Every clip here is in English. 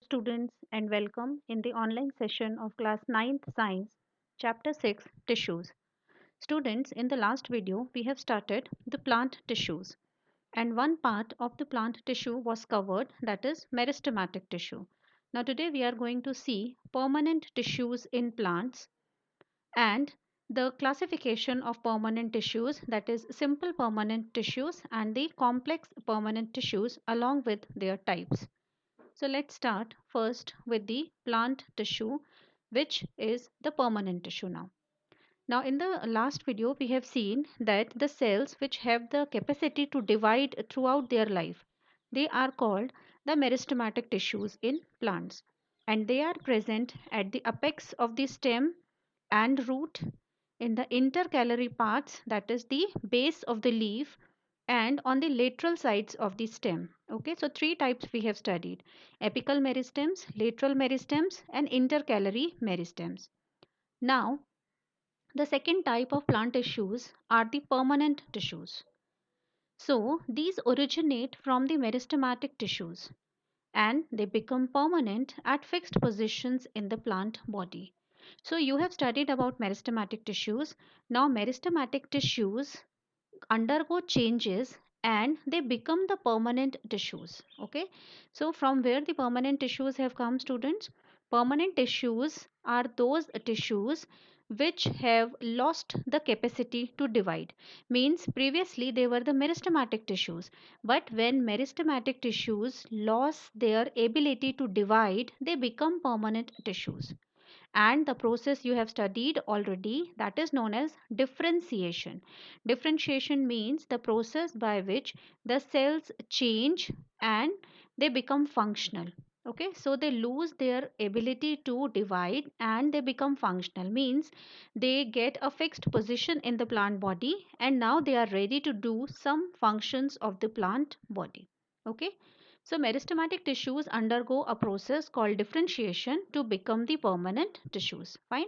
students, and welcome in the online session of class 9th Science, chapter 6 Tissues. Students, in the last video, we have started the plant tissues, and one part of the plant tissue was covered, that is meristematic tissue. Now, today we are going to see permanent tissues in plants and the classification of permanent tissues, that is simple permanent tissues and the complex permanent tissues along with their types. So let's start first with the plant tissue, which is the permanent tissue now. Now, in the last video, we have seen that the cells which have the capacity to divide throughout their life, they are called the meristematic tissues in plants, and they are present at the apex of the stem and root, in the intercalary parts, that is the base of the leaf, and on the lateral sides of the stem. Okay, so three types we have studied: apical meristems, lateral meristems, and intercalary meristems. Now, the second type of plant tissues are the permanent tissues. So, these originate from the meristematic tissues and they become permanent at fixed positions in the plant body. So, you have studied about meristematic tissues. Now, meristematic tissues undergo changes and they become the permanent tissues. Okay, so from where the permanent tissues have come, students? Permanent tissues are those tissues which have lost the capacity to divide. Means previously they were the meristematic tissues, but when meristematic tissues lost their ability to divide, they become permanent tissues. And the process you have studied already, that is known as differentiation. Differentiation means the process by which the cells change and they become functional. Okay, so they lose their ability to divide and they become functional, means they get a fixed position in the plant body and now they are ready to do some functions of the plant body. Okay, so meristematic tissues undergo a process called differentiation to become the permanent tissues. Fine.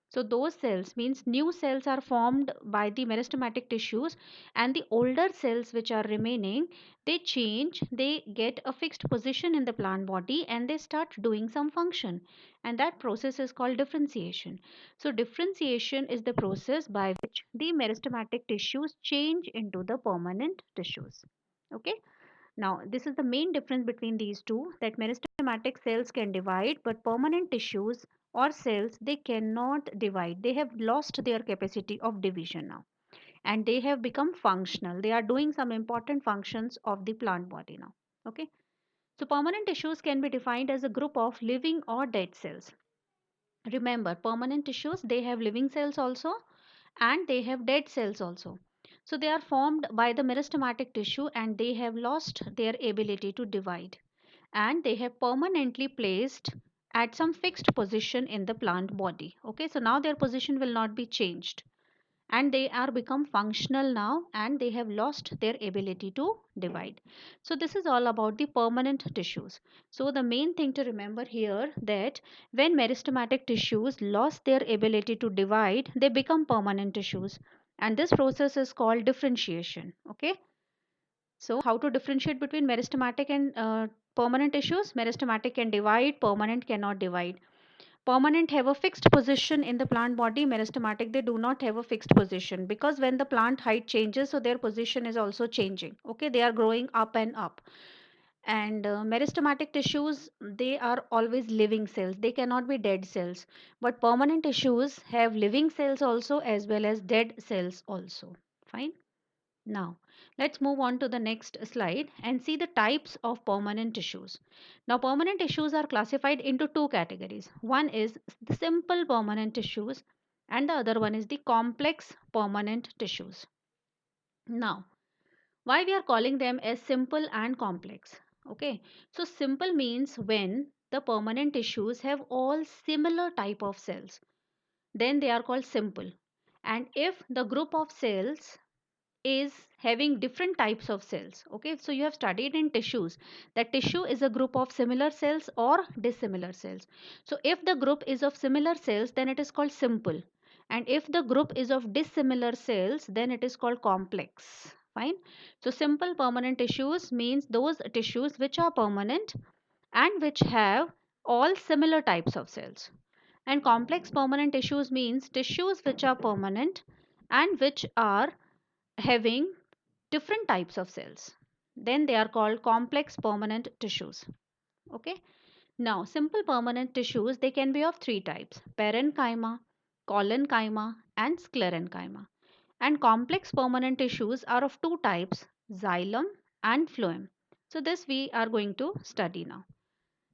So those cells, means new cells are formed by the meristematic tissues, and the older cells which are remaining, they change, they get a fixed position in the plant body and they start doing some function, and that process is called differentiation. So differentiation is the process by which the meristematic tissues change into the permanent tissues. Okay, now, this is the main difference between these two, that meristematic cells can divide, but permanent tissues or cells, they cannot divide. They have lost their capacity of division now and they have become functional. They are doing some important functions of the plant body now. Okay. So, permanent tissues can be defined as a group of living or dead cells. Remember, permanent tissues, they have living cells also and they have dead cells also. So they are formed by the meristematic tissue and they have lost their ability to divide, and they have permanently placed at some fixed position in the plant body. Okay, so now their position will not be changed and they are become functional now and they have lost their ability to divide. So this is all about the permanent tissues. So the main thing to remember here, that when meristematic tissues lost their ability to divide, they become permanent tissues, and this process is called differentiation. Okay, so how to differentiate between meristematic and permanent tissues? Meristematic can divide, permanent cannot divide. Permanent have a fixed position in the plant body, meristematic they do not have a fixed position, because when the plant height changes, so their position is also changing. Okay, they are growing up and up. And meristematic tissues, they are always living cells, they cannot be dead cells, but permanent tissues have living cells also as well as dead cells also. Fine. Now, let's move on to the next slide and see the types of permanent tissues. Now, permanent tissues are classified into two categories. One is the simple permanent tissues and the other one is the complex permanent tissues. Now, why we are calling them as simple and complex? Okay, so simple means when the permanent tissues have all similar type of cells, then they are called simple. And if the group of cells is having different types of cells. Okay, so you have studied in tissues that tissue is a group of similar cells or dissimilar cells. So if the group is of similar cells, then it is called simple, and if the group is of dissimilar cells, then it is called complex. Fine. So simple permanent tissues means those tissues which are permanent and which have all similar types of cells. And complex permanent tissues means tissues which are permanent and which are having different types of cells. Then they are called complex permanent tissues. Okay. Now, simple permanent tissues, they can be of three types: parenchyma, collenchyma, and sclerenchyma. And complex permanent tissues are of two types: xylem and phloem. So, this we are going to study now.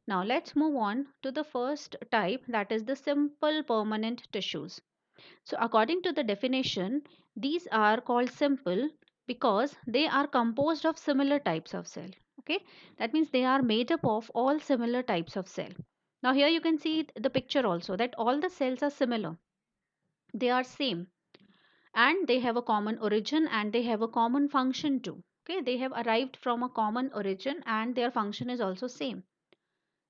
Now, let's move on to the first type, that is the simple permanent tissues. So, according to the definition, these are called simple because they are composed of similar types of cell. Okay, that means they are made up of all similar types of cell. Now, here you can see the picture also that all the cells are similar, they are same, and they have a common origin and they have a common function too. Okay, they have arrived from a common origin and their function is also same.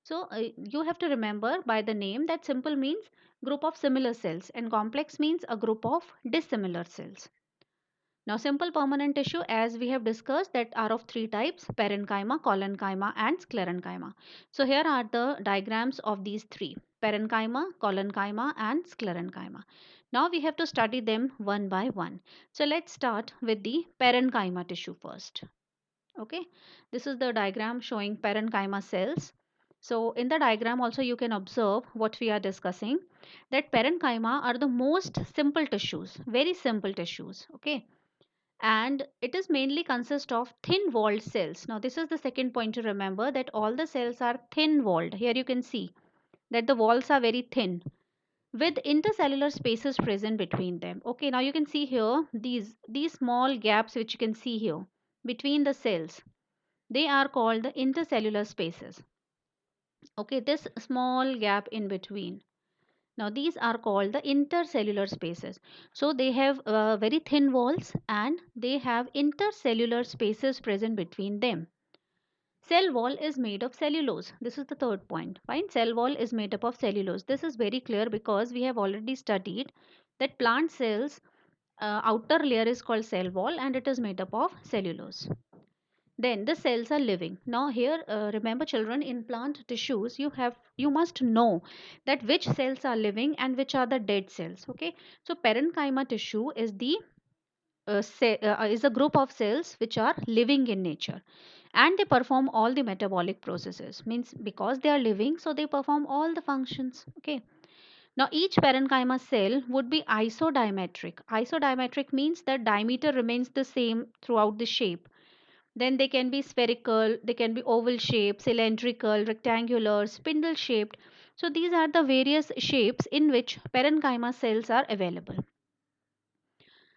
So you have to remember by the name that simple means group of similar cells and complex means a group of dissimilar cells. Now simple permanent tissue, as we have discussed, that are of three types: parenchyma, collenchyma and sclerenchyma. So here are the diagrams of these three: parenchyma, collenchyma and sclerenchyma. Now we have to study them one by one. So let's start with the parenchyma tissue first. Okay, this is the diagram showing parenchyma cells. So in the diagram also you can observe what we are discussing, that parenchyma are the most simple tissues, very simple tissues. Okay, and it is mainly consist of thin walled cells. Now this is the second point to remember, that all the cells are thin walled. Here you can see that the walls are very thin with intercellular spaces present between them. Okay, now you can see here these small gaps which you can see here between the cells, they are called the intercellular spaces. Okay, this small gap in between. Now these are called the intercellular spaces. So they have very thin walls and they have intercellular spaces present between them. Cell wall is made of cellulose. This is the third point. Fine. Cell wall is made up of cellulose. This is very clear because we have already studied that plant cells outer layer is called cell wall and it is made up of cellulose. Then the cells are living. Now here remember children, in plant tissues you must know that which cells are living and which are the dead cells. Okay, so parenchyma tissue is the is a group of cells which are living in nature and they perform all the metabolic processes, means because they are living so they perform all the functions. Okay, now each parenchyma cell would be isodiametric. Isodiametric means that diameter remains the same throughout the shape. Then they can be spherical, they can be oval shaped, cylindrical, rectangular, spindle shaped. So these are the various shapes in which parenchyma cells are available.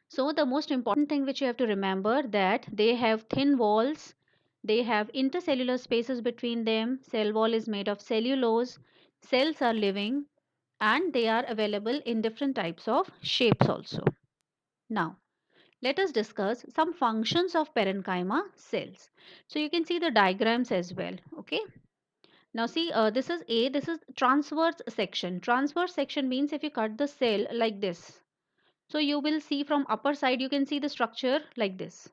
So the most important thing which you have to remember, that they have thin walls, they have intercellular spaces between them, cell wall is made of cellulose, cells are living and they are available in different types of shapes also. Now let us discuss some functions of parenchyma cells. So you can see the diagrams as well. Okay. Now see, this is A, this is transverse section. Transverse section means if you cut the cell like this, so you will see from upper side, you can see the structure like this.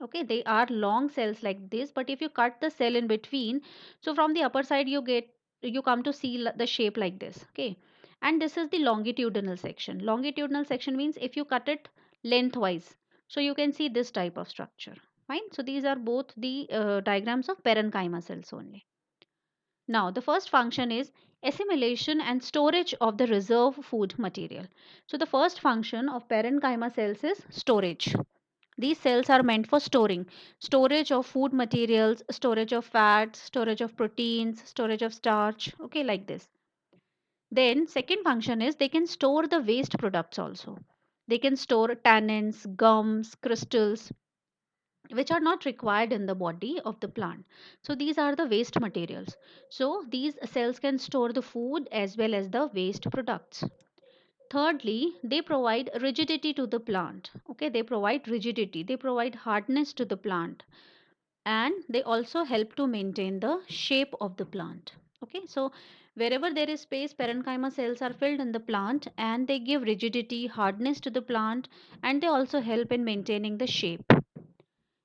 Okay, they are long cells like this, but if you cut the cell in between, so from the upper side you come to see the shape like this. Okay, and this is the longitudinal section. Longitudinal section means if you cut it lengthwise, so you can see this type of structure. Fine, so these are both the diagrams of parenchyma cells only. Now the first function is assimilation and storage of the reserve food material. So the first function of parenchyma cells is storage. These cells are meant for storage of food materials, storage of fats, storage of proteins, storage of starch. Okay, like this. Then second function is they can store the waste products also. They can store tannins, gums, crystals, which are not required in the body of the plant. So these are the waste materials. So these cells can store the food as well as the waste products. Thirdly, they provide rigidity to the plant. Okay, they provide rigidity, they provide hardness to the plant, and they also help to maintain the shape of the plant. Okay, so wherever there is space, parenchyma cells are filled in the plant and they give rigidity, hardness to the plant, and they also help in maintaining the shape.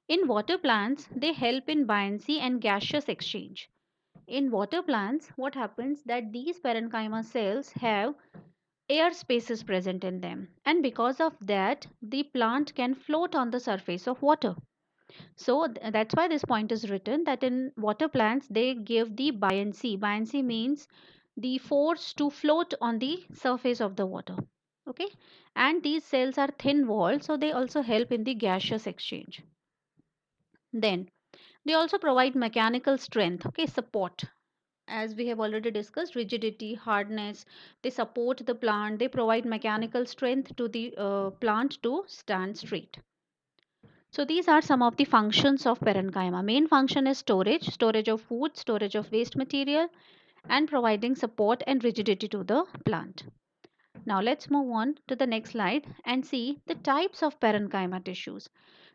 In water plants, they help in buoyancy and gaseous exchange. in water plants, what happens that these parenchyma cells have air spaces present in them, and because of that the plant can float on the surface of water. So that's why this point is written that in water plants they give the buoyancy. Buoyancy means the force to float on the surface of the water. Okay, and these cells are thin walled, so they also help in the gaseous exchange. Then they also provide mechanical strength, okay, support. As we have already discussed, rigidity, hardness, they support the plant, they provide mechanical strength to the plant to stand straight. So these are some of the functions of parenchyma. Main function is storage, storage of food, storage of waste material, and providing support and rigidity to the plant. Now let's move on to the next slide and see the types of parenchyma tissues.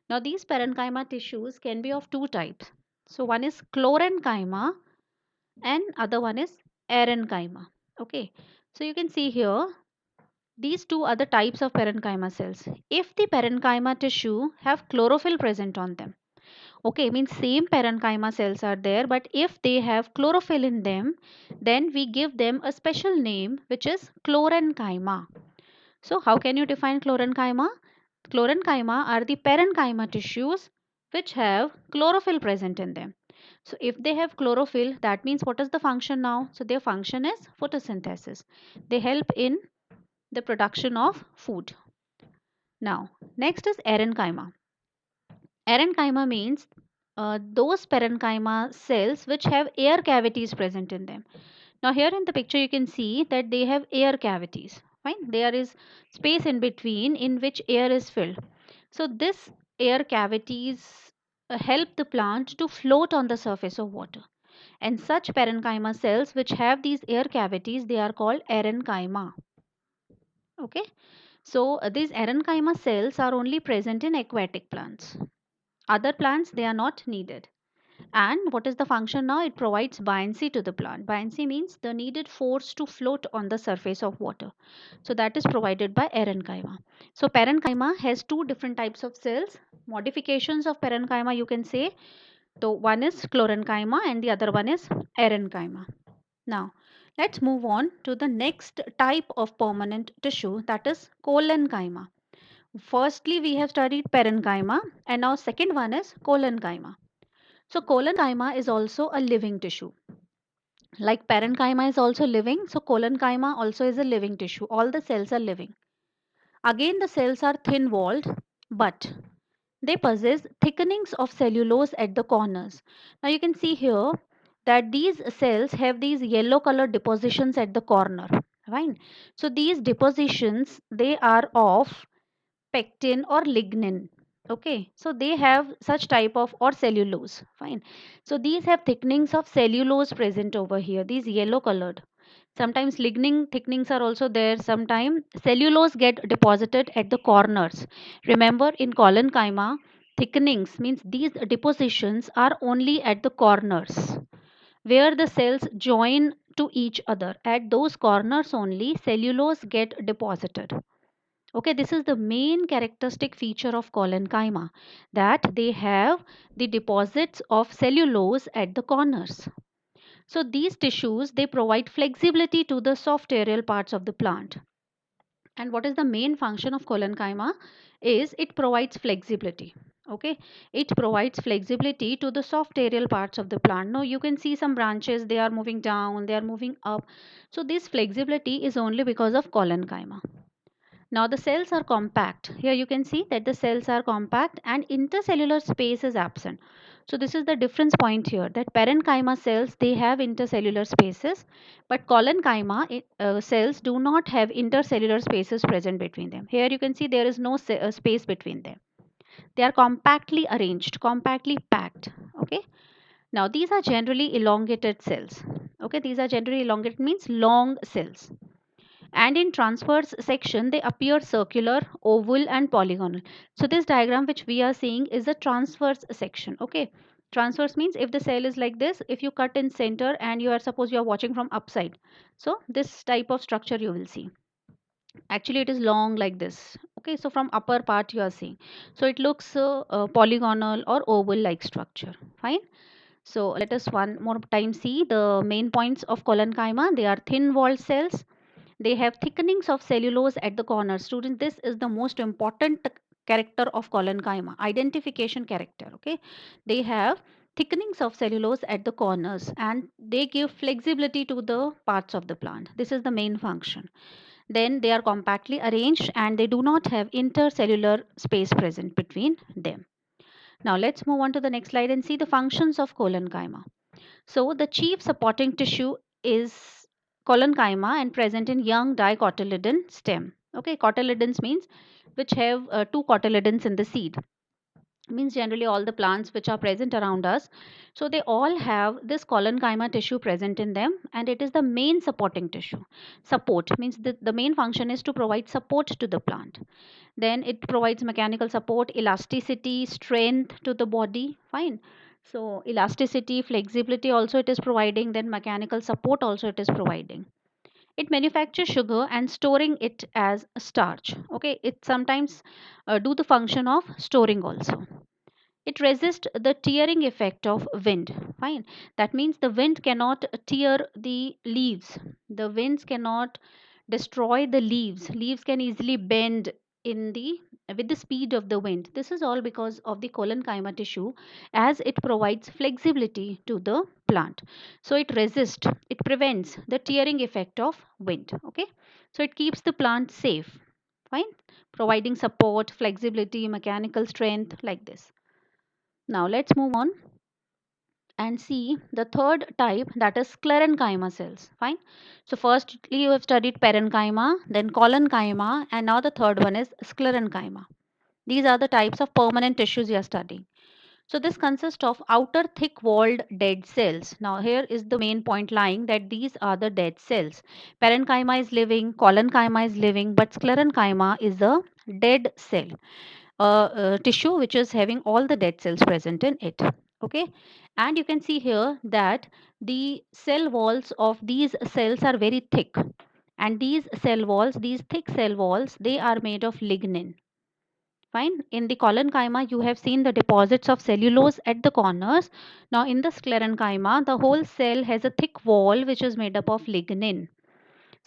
Now these parenchyma tissues can be of two types. So one is chlorenchyma and other one is arenchyma. Okay, so you can see here these two are the types of parenchyma cells. If the parenchyma tissue have chlorophyll present on them, okay, means same parenchyma cells are there, but if they have chlorophyll in them, then we give them a special name which is chlorenchyma. So how can you define chlorenchyma? Chlorenchyma are the parenchyma tissues which have chlorophyll present in them. So if they have chlorophyll, that means what is the function now? So their function is photosynthesis. They help in the production of food. Now, next is arenchyma. Arenchyma means those parenchyma cells which have air cavities present in them. Now here in the picture you can see that they have air cavities. Fine, there is space in between in which air is filled. So this air cavities help the plant to float on the surface of water. And such parenchyma cells which have these air cavities, they are called arenchyma. Okay, so these arenchyma cells are only present in aquatic plants. Other plants they are not needed. And what is the function now? It provides buoyancy to the plant. Buoyancy means the needed force to float on the surface of water. So that is provided by arenchyma. So parenchyma has two different types of cells. Modifications of parenchyma you can say. So one is chlorenchyma and the other one is arenchyma. Now let's move on to the next type of permanent tissue, that is collenchyma. Firstly we have studied parenchyma and now second one is collenchyma. So collenchyma is also a living tissue. Like parenchyma is also living, so collenchyma also is a living tissue. All the cells are living. Again, the cells are thin walled, but they possess thickenings of cellulose at the corners. Now you can see here that these cells have these yellow color depositions at the corner. Right? So these depositions they are of pectin or lignin. Okay, so they have such type of or cellulose. Fine, so these have thickenings of cellulose present over here, these yellow colored. Sometimes lignin thickenings are also there. Sometimes cellulose get deposited at the corners. Remember, in collenchyma thickenings means these depositions are only at the corners where the cells join to each other. At those corners only cellulose get deposited. Okay, this is the main characteristic feature of collenchyma, that they have the deposits of cellulose at the corners. So these tissues they provide flexibility to the soft aerial parts of the plant. And what is the main function of collenchyma is it provides flexibility. Okay, it provides flexibility to the soft aerial parts of the plant. Now you can see some branches, they are moving down, they are moving up. So this flexibility is only because of collenchyma. Now the cells are compact. Here you can see that the cells are compact and intercellular space is absent. So this is the difference point here, that parenchyma cells they have intercellular spaces, but collenchyma cells do not have intercellular spaces present between them. Here you can see there is no space between them. They are compactly arranged, compactly packed. Okay. Now these are generally elongated cells. Okay, these are generally elongated means long cells, and in transverse section they appear circular, oval and polygonal. So this diagram which we are seeing is a transverse section. Okay, transverse means if the cell is like this, if you cut in center and you are suppose you are watching from upside, so this type of structure you will see. Actually it is long like this. Okay, so from upper part you are seeing, so it looks polygonal or oval like structure. Fine. So let us one more time see the main points of collenchyma. They are thin walled cells. They have thickenings of cellulose at the corners. Students, this is the most important character of collenchyma, identification character. Okay, they have thickenings of cellulose at the corners and they give flexibility to the parts of the plant. This is the main function. Then they are compactly arranged and they do not have intercellular space present between them. Now let's move on to the next slide and see the functions of collenchyma. So the chief supporting tissue is collenchyma and present in young dicotyledon stem. Okay, cotyledons means which have two cotyledons in the seed. Means generally all the plants which are present around us. So they all have this collenchyma tissue present in them and it is the main supporting tissue. Support means the main function is to provide support to the plant. Then it provides mechanical support, elasticity, strength to the body. Fine. So elasticity, flexibility also it is providing, then mechanical support also it is providing. It manufactures sugar and storing it as starch. Okay, it sometimes do the function of storing also. It resists the tearing effect of wind. Fine. That means the wind cannot tear the leaves. The winds cannot destroy the leaves. Leaves can easily bend in the with the speed of the wind. This is all because of the collenchyma tissue as it provides flexibility to the plant. So it resists, it prevents the tearing effect of wind. Okay. So it keeps the plant safe. Fine. Providing support, flexibility, mechanical strength like this. Now let's move on and see the third type, that is sclerenchyma cells. Fine. So firstly you have studied parenchyma, then collenchyma, and now the third one is sclerenchyma. These are the types of permanent tissues you are studying. So this consists of outer thick walled dead cells. Now here is the main point lying that these are the dead cells. Parenchyma is living, collenchyma is living, but sclerenchyma is a dead cell, tissue which is having all the dead cells present in it. Okay, and you can see here that the cell walls of these cells are very thick, and these cell walls, these thick cell walls, they are made of lignin. Fine. In the collenchyma, you have seen the deposits of cellulose at the corners. Now, in the sclerenchyma, the whole cell has a thick wall which is made up of lignin.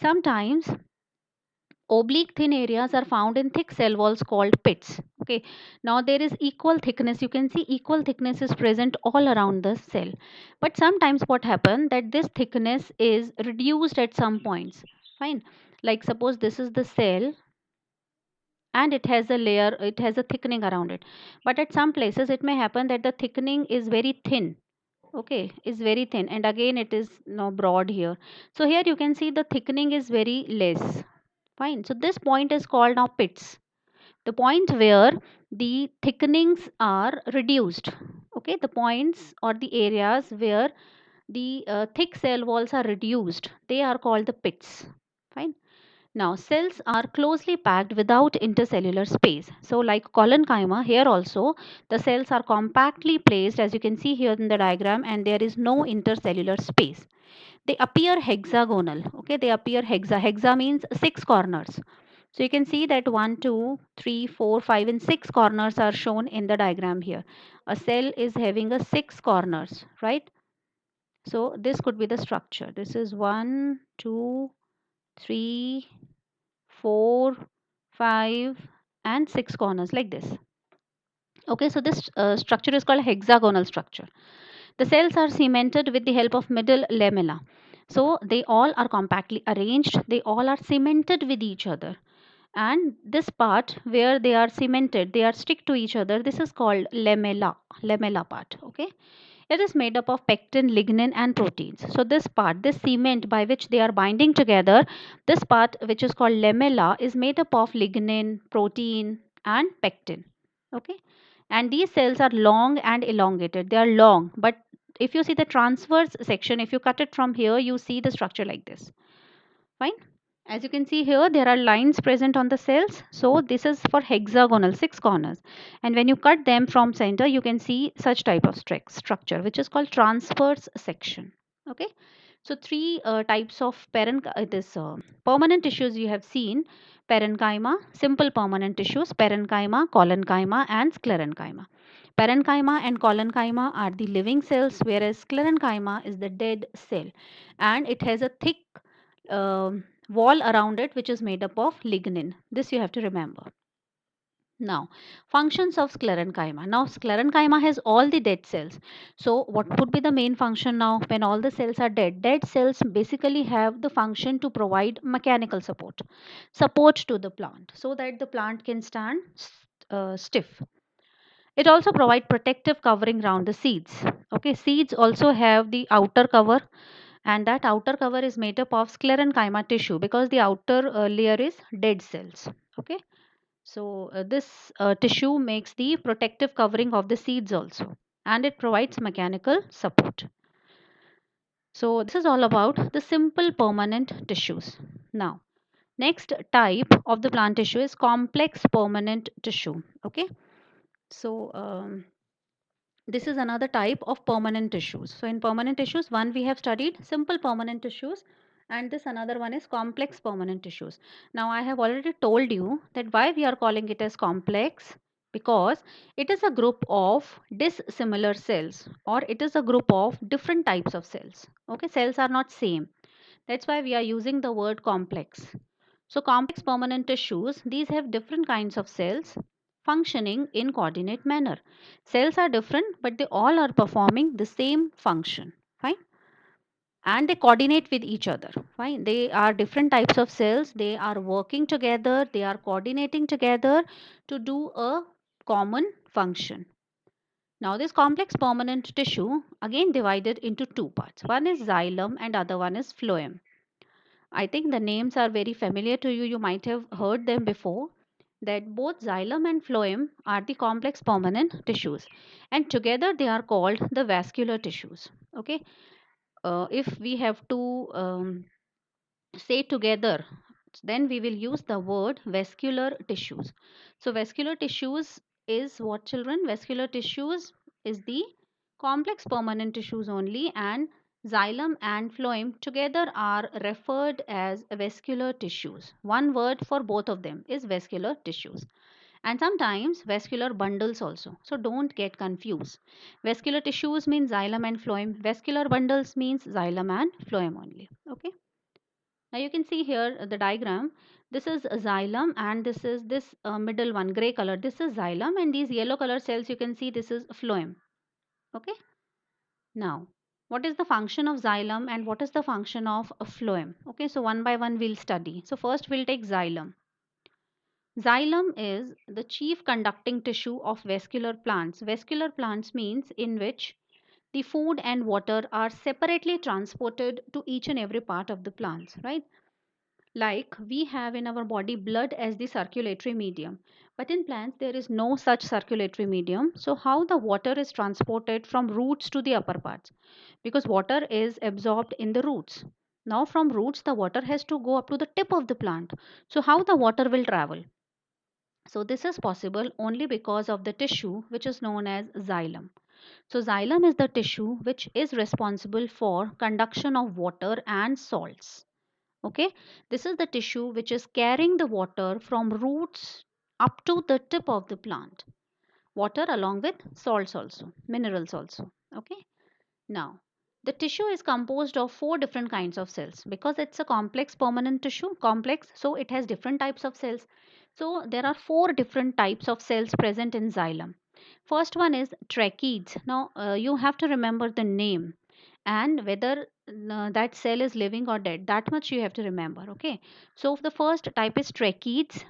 Sometimes oblique thin areas are found in thick cell walls called pits. Okay. Now, there is equal thickness. You can see equal thickness is present all around the cell. But sometimes what happens that this thickness is reduced at some points. Fine. Like suppose this is the cell and it has a layer, it has a thickening around it, but at some places it may happen that the thickening is very thin. Okay, is very thin, and again it is now broad here. So here you can see the thickening is very less. Fine. So this point is called now pits, the point where the thickenings are reduced. Okay, the points or the areas where the thick cell walls are reduced, they are called the pits. Fine. Now, cells are closely packed without intercellular space. So, like collenchyma, here also the cells are compactly placed, as you can see here in the diagram, and there is no intercellular space. They appear hexagonal. Okay, they appear hexa means six corners. So, you can see that 1, 2, 3, 4, 5, and 6 corners are shown in the diagram here. A cell is having a 6 corners, right? So, this could be the structure. This is 1, 2, 3, 4, 5, and 6 corners like this. Okay, so this structure is called hexagonal structure. The cells are cemented with the help of middle lamella. So they all are compactly arranged, they all are cemented with each other. And this part where they are cemented, they are stick to each other, this is called lamella part. Okay, it is made up of pectin, lignin, and proteins. So this part, this cement by which they are binding together, this part which is called lamella is made up of lignin, protein, and pectin. Okay, and these cells are long and elongated. They are long, but if you see the transverse section, if you cut it from here, you see the structure like this. Fine. As you can see here, there are lines present on the cells. So this is for hexagonal, 6 corners. And when you cut them from center, you can see such type of structure, which is called transverse section. Okay. So three types of permanent tissues you have seen: parenchyma, simple permanent tissues, parenchyma, collenchyma, and sclerenchyma. Parenchyma and collenchyma are the living cells, whereas sclerenchyma is the dead cell, and it has a thick wall around it which is made up of lignin. This you have to remember. Now, functions of sclerenchyma. Now, sclerenchyma has all the dead cells. So, what would be the main function now when all the cells are dead? Dead cells basically have the function to provide mechanical support to the plant so that the plant can stand stiff. It also provides protective covering around the seeds. Okay, seeds also have the outer cover, and that outer cover is made up of sclerenchyma tissue because the outer layer is dead cells. Okay, so this tissue makes the protective covering of the seeds also, and it provides mechanical support. So this is all about the simple permanent tissues. Now, next type of the plant tissue is complex permanent tissue. Okay, so this is another type of permanent tissues. So in permanent tissues, one we have studied simple permanent tissues, and this another one is complex permanent tissues. Now I have already told you that why we are calling it as complex, because it is a group of dissimilar cells, or it is a group of different types of cells. Okay, cells are not same. That's why we are using the word complex. So complex permanent tissues, these have different kinds of cells functioning in coordinate manner. Cells are different, but they all are performing the same function. Fine. And they coordinate with each other. Fine. They are different types of cells. They are working together. They are coordinating together to do a common function. Now this complex permanent tissue again divided into two parts. One is xylem and other one is phloem. I think the names are very familiar to you. You might have heard them before. That both xylem and phloem are the complex permanent tissues, and together they are called the vascular tissues. Okay, if we have to say together, then we will use the word vascular tissues. So vascular tissues is what, children? Vascular tissues is the complex permanent tissues only, and xylem and phloem together are referred as vascular tissues. One word for both of them is vascular tissues, and sometimes vascular bundles also. So don't get confused. Vascular tissues means xylem and phloem. Vascular bundles means xylem and phloem only. Okay. Now you can see here the diagram. This is a xylem, and this is this middle one, gray color. This is xylem, and these yellow color cells you can see, this is phloem. Okay. Now, what is the function of xylem and what is the function of a phloem? Okay, so one by one we'll study. So first we'll take xylem. Xylem is the chief conducting tissue of vascular plants. Vascular plants means in which the food and water are separately transported to each and every part of the plants, right? Like we have in our body blood as the circulatory medium, but in plants there is no such circulatory medium. So how the water is transported from roots to the upper parts? Because water is absorbed in the roots. Now from roots the water has to go up to the tip of the plant. So how the water will travel? So this is possible only because of the tissue which is known as xylem. So xylem is the tissue which is responsible for conduction of water and salts. Okay, this is the tissue which is carrying the water from roots up to the tip of the plant. Water along with salts also, minerals also. Okay, now the tissue is composed of four different kinds of cells because it's a complex permanent tissue, complex, so it has different types of cells. So there are four different types of cells present in xylem. First one is tracheids. Now you have to remember the name and whether that cell is living or dead. That much you have to remember. Okay. So the first type is tracheids.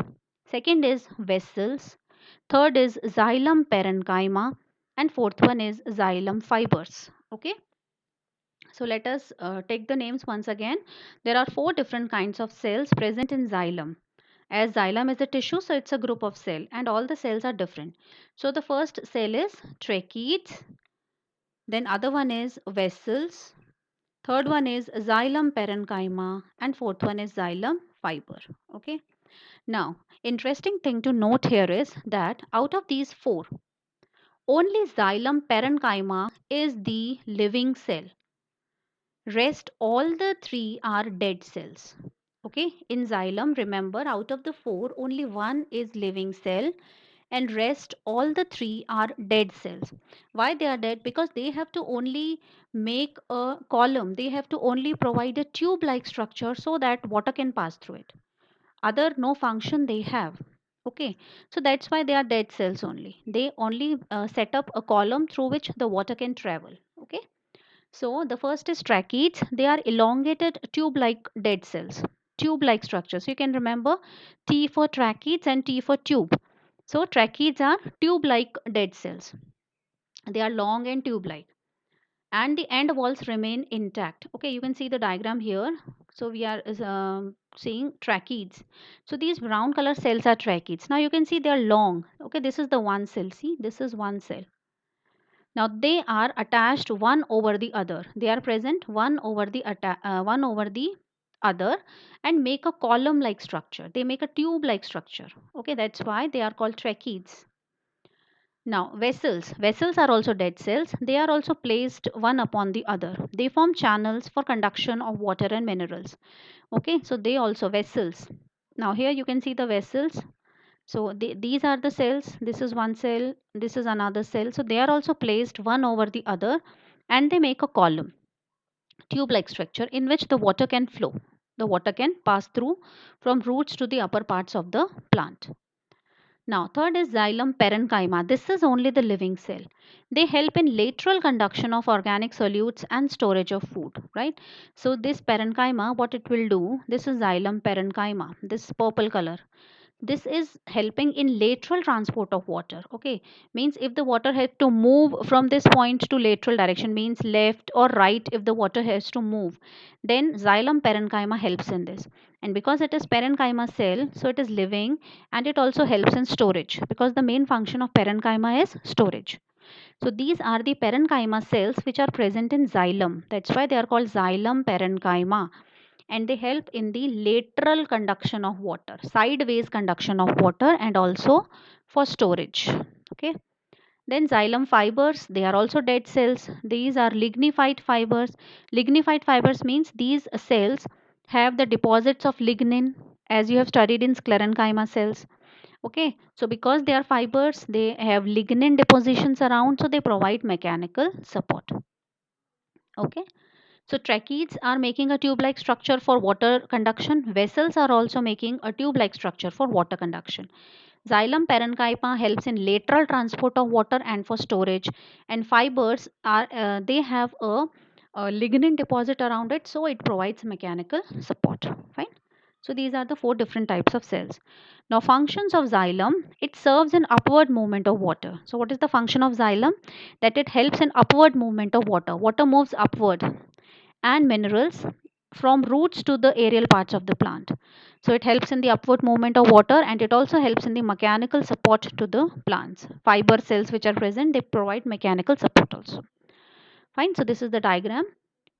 Second is vessels. Third is xylem parenchyma, and fourth one is xylem fibers. Okay. So let us take the names once again. There are four different kinds of cells present in xylem. As xylem is a tissue, so it's a group of cell, and all the cells are different. So the first cell is tracheids, then other one is vessels, third one is xylem parenchyma, and fourth one is xylem fiber. Okay. Now, interesting thing to note here is that out of these four, only xylem parenchyma is the living cell. Rest all the three are dead cells. Okay. In xylem, remember, out of the four, only one is living cell and rest all the three are dead cells. Why they are dead? Because they have to only make a column, they have to only provide a tube like structure so that water can pass through it. Other no function they have. Okay, so that's why they are dead cells only. They only set up a column through which the water can travel. Okay, so the first is tracheids. They are elongated tube-like dead cells, tube-like structures. You can remember T for tracheids and T for tube. So tracheids are tube-like dead cells. They are long and tube-like, and the end walls remain intact. Okay, you can see the diagram here. So we are seeing tracheids. So these brown color cells are tracheids. Now you can see they are long. Okay, this is the one cell. See, this is one cell. Now they are attached one over the other. They are present one over the other and make a column like structure. They make a tube like structure. Okay, that's why they are called tracheids. Now vessels are also dead cells. They are also placed one upon the other. They form channels for conduction of water and minerals. Okay, so they also vessels. Now here you can see the vessels. So these are the cells. This is one cell, this is another cell. So they are also placed one over the other and they make a column, tube like structure in which the water can flow. The water can pass through from roots to the upper parts of the plant. Now, third is xylem parenchyma. This is only the living cell. They help in lateral conduction of organic solutes and storage of food, right? So this parenchyma, what it will do, this is xylem parenchyma, this purple color. This is helping in lateral transport of water. Okay, means if the water has to move from this point to lateral direction, means left or right, if the water has to move, then xylem parenchyma helps in this. And because it is parenchyma cell, so it is living, and it also helps in storage because the main function of parenchyma is storage. So these are the parenchyma cells which are present in xylem. That's why they are called xylem parenchyma, and they help in the lateral conduction of water, sideways conduction of water, and also for storage. Okay, then xylem fibers, they are also dead cells. These are lignified fibers. Lignified fibers means these cells have the deposits of lignin, as you have studied in sclerenchyma cells. Okay, so because they are fibers, they have lignin depositions around, so they provide mechanical support. Okay, so tracheids are making a tube-like structure for water conduction. Vessels are also making a tube-like structure for water conduction. Xylem parenchyma helps in lateral transport of water and for storage. And fibers are they have a lignin deposit around it, so it provides mechanical support. Fine. So these are the four different types of cells. Now functions of xylem, it serves in upward movement of water. So what is the function of xylem? That it helps in upward movement of water. Water moves upward, and minerals from roots to the aerial parts of the plant. So it helps in the upward movement of water, and it also helps in the mechanical support to the plants. Fiber cells which are present, they provide mechanical support also. Fine. So this is the diagram.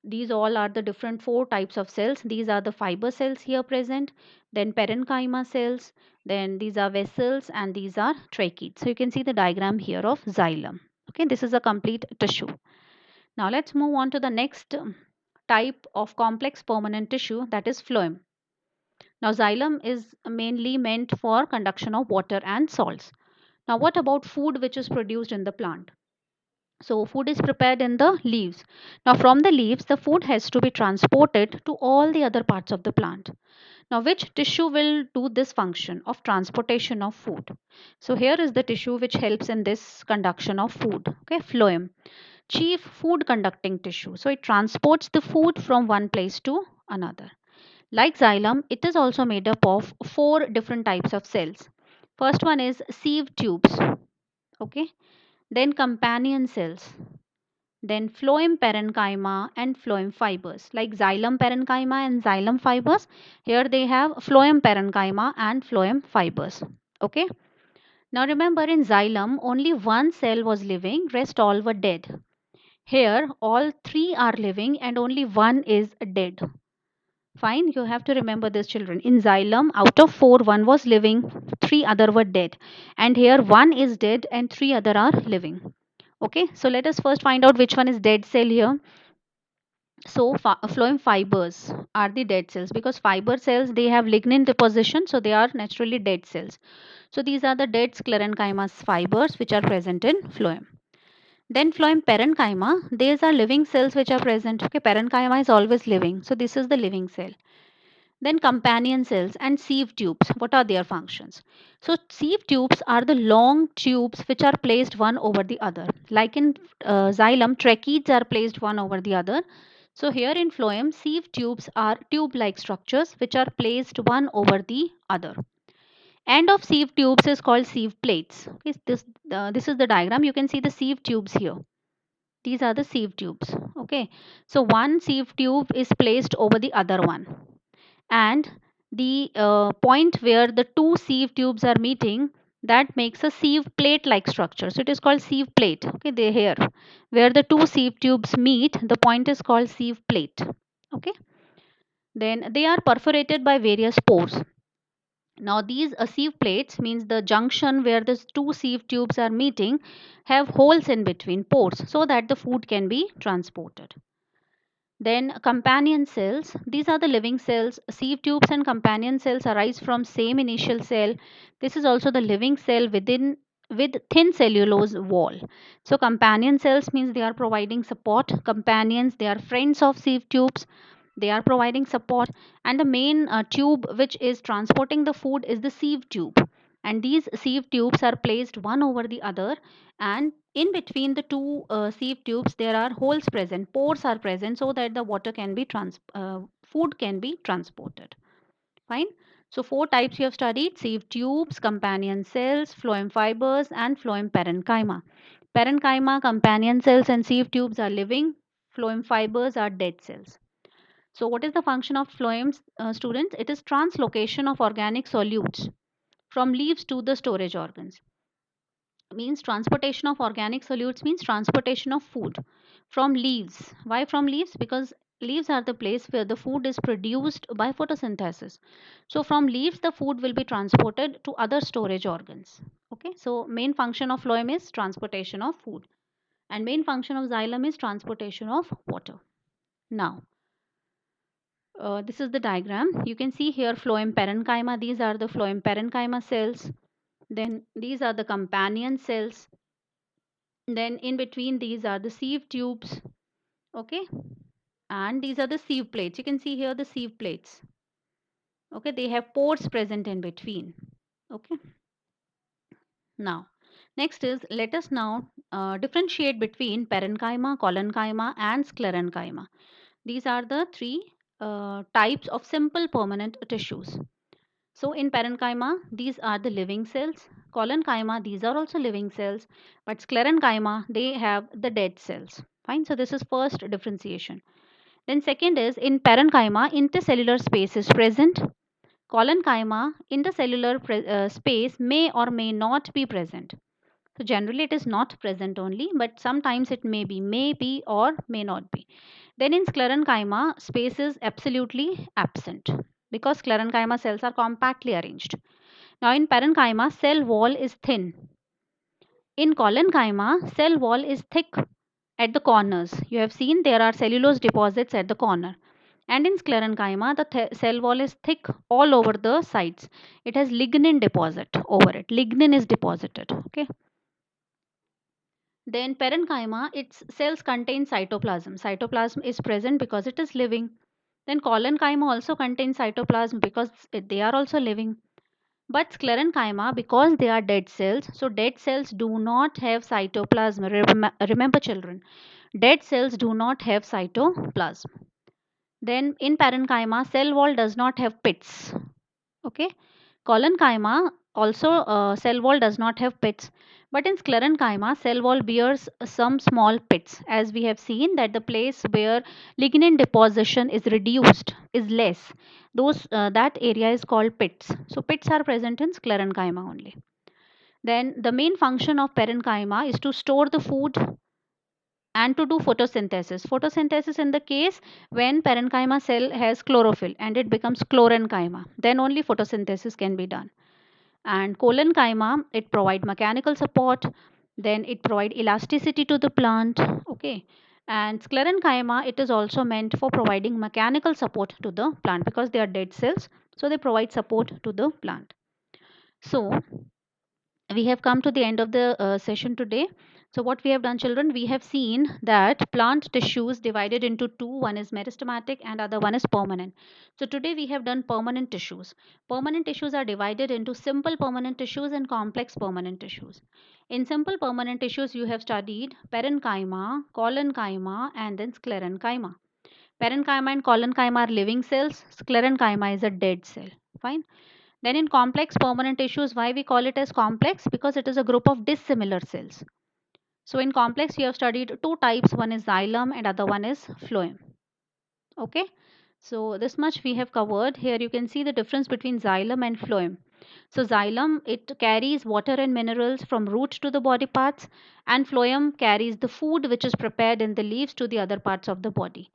These all are the different four types of cells. These are the fiber cells here present, then parenchyma cells, then these are vessels, and these are tracheids. So you can see the diagram here of xylem. Okay, this is a complete tissue. Now let's move on to the next type of complex permanent tissue, that is phloem. Now xylem is mainly meant for conduction of water and salts. Now what about food which is produced in the plant? So food is prepared in the leaves. Now from the leaves the food has to be transported to all the other parts of the plant. Now which tissue will do this function of transportation of food? So here is the tissue which helps in this conduction of food. Okay, phloem, chief food conducting tissue. So it transports the food from one place to another. Like xylem, it is also made up of four different types of cells. First one is sieve tubes. Okay, then companion cells, then phloem parenchyma and phloem fibers. Like xylem parenchyma and xylem fibers, here they have phloem parenchyma and phloem fibers. Okay, now remember in xylem only one cell was living, rest all were dead. Here all three are living and only one is dead. Fine, you have to remember this, children. In xylem, out of four, one was living, three other were dead. And here one is dead and three other are living. Okay, so let us first find out which one is dead cell here. So phloem fibers are the dead cells, because fiber cells, they have lignin deposition, so they are naturally dead cells. So these are the dead sclerenchyma fibers which are present in phloem. Then phloem parenchyma, these are living cells which are present. Okay, parenchyma is always living, so this is the living cell. Then companion cells and sieve tubes. What are their functions? So sieve tubes are the long tubes which are placed one over the other. Like in xylem, tracheids are placed one over the other. So here in phloem, sieve tubes are tube-like structures which are placed one over the other. End of sieve tubes is called sieve plates. Okay, this is the diagram. You can see the sieve tubes here. These are the sieve tubes. Okay, so one sieve tube is placed over the other one, and the point where the two sieve tubes are meeting, that makes a sieve plate like structure, so it is called sieve plate. Okay, they here where the two sieve tubes meet, the point is called sieve plate. Okay, then they are perforated by various pores. Now these sieve plates means the junction where the two sieve tubes are meeting have holes in between pores so that the food can be transported. Then companion cells, these are the living cells. Sieve tubes and companion cells arise from same initial cell. This is also the living cell within with thin cellulose wall. So companion cells means they are providing support. Companions, they are friends of sieve tubes. They are providing support, and the main tube which is transporting the food is the sieve tube. And these sieve tubes are placed one over the other, and in between the two sieve tubes there are holes present, pores are present, so that the water can be food can be transported. Fine. So four types you have studied: sieve tubes, companion cells, phloem fibers, and phloem parenchyma. Parenchyma, companion cells, and sieve tubes are living. Phloem fibers are dead cells. So what is the function of phloems, students? It is translocation of organic solutes from leaves to the storage organs. Means transportation of organic solutes means transportation of food from leaves. Why from leaves? Because leaves are the place where the food is produced by photosynthesis. So from leaves the food will be transported to other storage organs. Okay, so main function of phloem is transportation of food, and main function of xylem is transportation of water. Now this is the diagram. You can see here phloem parenchyma. These are the phloem parenchyma cells. Then these are the companion cells. Then in between these are the sieve tubes. Okay, and these are the sieve plates. You can see here the sieve plates. Okay, they have pores present in between. Okay, now next is, let us now differentiate between parenchyma, collenchyma, and sclerenchyma. These are the three types of simple permanent tissues. So in parenchyma, these are the living cells. Collenchyma, these are also living cells. But sclerenchyma, they have the dead cells. Fine. So this is first differentiation. Then second is, in parenchyma, intercellular space is present. Collenchyma, intercellular space may or may not be present. So generally it is not present only, but sometimes it may be or may not be. Then in sclerenchyma, space is absolutely absent because sclerenchyma cells are compactly arranged. Now in parenchyma, cell wall is thin. In collenchyma, cell wall is thick at the corners. You have seen there are cellulose deposits at the corner. And in sclerenchyma, the cell wall is thick all over the sides. It has lignin deposit over it. Lignin is deposited. Okay. Then parenchyma, its cells contain cytoplasm. Cytoplasm is present because it is living. Then collenchyma also contains cytoplasm because they are also living. But sclerenchyma, because they are dead cells, so dead cells do not have cytoplasm. Remember children, dead cells do not have cytoplasm. Then in parenchyma, cell wall does not have pits. Okay. Collenchyma also cell wall does not have pits, but in sclerenchyma cell wall bears some small pits, as we have seen that the place where lignin deposition is reduced is less. Those that area is called pits. So pits are present in sclerenchyma only. Then the main function of parenchyma is to store the food and to do photosynthesis. Photosynthesis in the case when parenchyma cell has chlorophyll and it becomes chlorenchyma, then only photosynthesis can be done. And collenchyma, it provide mechanical support, then it provide elasticity to the plant. Okay, And sclerenchyma, it is also meant for providing mechanical support to the plant because they are dead cells, so they provide support to the plant. So we have come to the end of the session today. So what we have done, children, we have seen that plant tissues divided into two. One is meristematic and other one is permanent. So today we have done permanent tissues. Permanent tissues are divided into simple permanent tissues and complex permanent tissues. In simple permanent tissues, you have studied parenchyma, collenchyma, and then sclerenchyma. Parenchyma and collenchyma are living cells. Sclerenchyma is a dead cell. Fine. Then in complex permanent tissues, why we call it as complex? Because it is a group of dissimilar cells. So in complex, you have studied two types. One is xylem and other one is phloem. Okay. So this much we have covered. Here you can see the difference between xylem and phloem. So xylem, it carries water and minerals from root to the body parts, and phloem carries the food which is prepared in the leaves to the other parts of the body.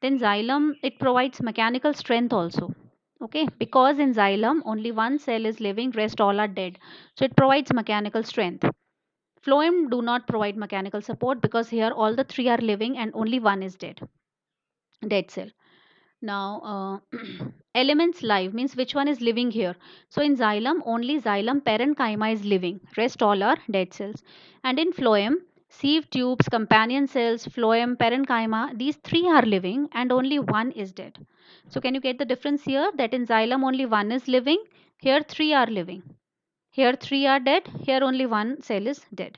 Then xylem, it provides mechanical strength also. Okay, because in xylem only one cell is living, rest all are dead. So it provides mechanical strength. Phloem do not provide mechanical support because here all the three are living and only one is dead, dead cell. Now, elements live means which one is living here. So in xylem, only xylem parenchyma is living. Rest all are dead cells. And in phloem, sieve tubes, companion cells, phloem, parenchyma, these three are living and only one is dead. So can you get the difference here? That in xylem only one is living. Here three are living. Here three are dead. Here only one cell is dead.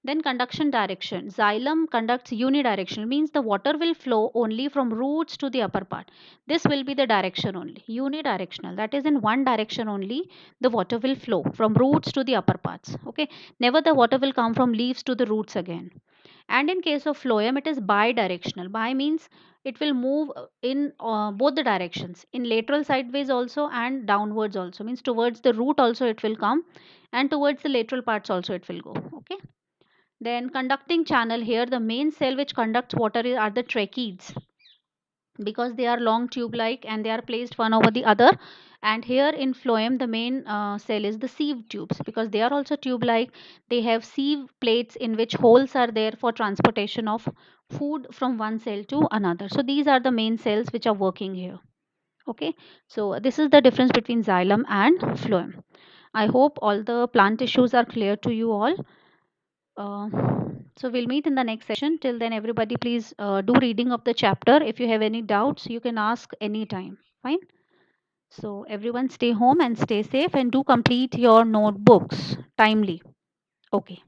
Then conduction direction. Xylem conducts unidirectional, means the water will flow only from roots to the upper part. This will be the direction only. Unidirectional, that is in one direction only the water will flow from roots to the upper parts. Okay. Never the water will come from leaves to the roots again. And in case of phloem, it is bidirectional. Bi means it will move in both the directions, in lateral sideways also and downwards also, means towards the root also it will come and towards the lateral parts also it will go. Okay. Then conducting channel, here the main cell which conducts water are the tracheids because they are long tube like and they are placed one over the other. And here in phloem the main cell is the sieve tubes because they are also tube like. They have sieve plates in which holes are there for transportation of food from one cell to another. So these are the main cells which are working here. Okay, so this is the difference between xylem and phloem. I hope all the plant tissues are clear to you all. uh, so we'll meet in the next session. Till then, everybody, please do reading of the chapter. If you have any doubts, you can ask anytime. Fine. So everyone, stay home and stay safe, and do complete your notebooks timely. Okay.